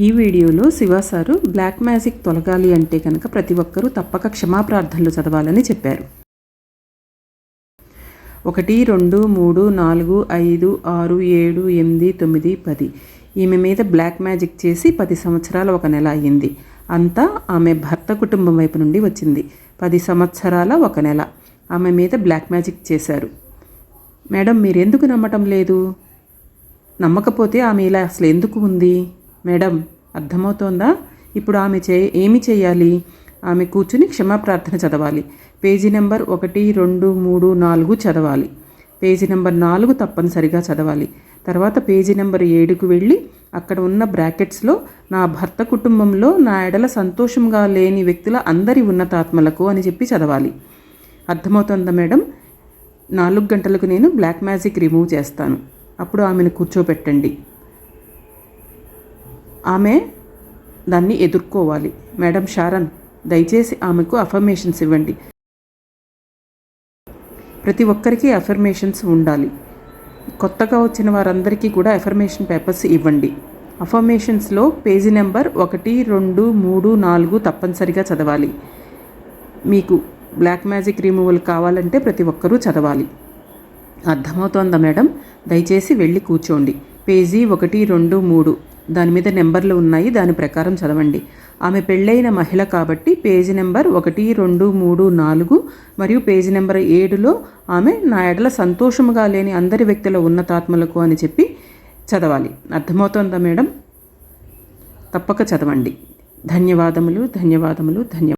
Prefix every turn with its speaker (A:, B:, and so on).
A: ఈ వీడియోలో Shiva sir black magic తొలగాలి అంటే కనుక ప్రతి ఒక్కరూ తప్పక క్షమాప్రార్థనలు చదవాలని చెప్పారు. 1 2 3 4 5 6 7 8 9 10 ఈమె మీద బ్లాక్ మ్యాజిక్ చేసి 10 సంవత్సరాల 1 నెల అయ్యింది. అంతా ఆమె భర్త కుటుంబం వైపు నుండి వచ్చింది. 10 సంవత్సరాల 1 నెల ఆమె మీద బ్లాక్ మ్యాజిక్ చేశారు. మేడం, మీరెందుకు నమ్మటం లేదు? నమ్మకపోతే ఆమె ఇలా అసలు ఎందుకు ఉంది? మేడం, అర్థమవుతోందా? ఇప్పుడు ఆమె ఏమి చేయాలి? ఆమె కూర్చుని క్షమాప్రార్థన చదవాలి. పేజీ నెంబర్ 1 2 3 4 చదవాలి. పేజీ నెంబర్ 4 తప్పనిసరిగా చదవాలి. తర్వాత పేజీ నెంబర్ 7కు వెళ్ళి అక్కడ ఉన్న బ్రాకెట్స్లో నా భర్త కుటుంబంలో నా ఎడల సంతోషంగా లేని వ్యక్తుల అందరి ఉన్నతాత్మలకు అని చెప్పి చదవాలి. అర్థమవుతోందా మేడం? 4 గంటలకు నేను బ్లాక్ మ్యాజిక్ రిమూవ్ చేస్తాను. అప్పుడు ఆమెను కూర్చోబెట్టండి. ఆమె దాన్ని ఎదుర్కోవాలి. మేడం షారన్, దయచేసి ఆమెకు అఫర్మేషన్స్ ఇవ్వండి. ప్రతి ఒక్కరికి అఫర్మేషన్స్ ఉండాలి. కొత్తగా వచ్చిన వారందరికీ కూడా అఫర్మేషన్ పేపర్స్ ఇవ్వండి. అఫర్మేషన్స్లో పేజీ నెంబర్ 1 2 3 4 తప్పనిసరిగా చదవాలి. మీకు బ్లాక్ మ్యాజిక్ రిమూవల్ కావాలంటే ప్రతి ఒక్కరూ చదవాలి. అర్థమవుతోందా మేడం? దయచేసి వెళ్ళి కూర్చోండి. పేజీ 1 2 3 దాని మీద నెంబర్లు ఉన్నాయి, దాని ప్రకారం చదవండి. ఆమె పెళ్ళైన మహిళ కాబట్టి పేజీ నెంబర్ 1 2 3 4 మరియు పేజీ నెంబర్ 7లో ఆమె నా ఎడల సంతోషముగా లేని అందరి వ్యక్తుల ఉన్నతాత్మలకు అని చెప్పి చదవాలి. అర్థమవుతోందా మేడం? తప్పక చదవండి. ధన్యవాదములు.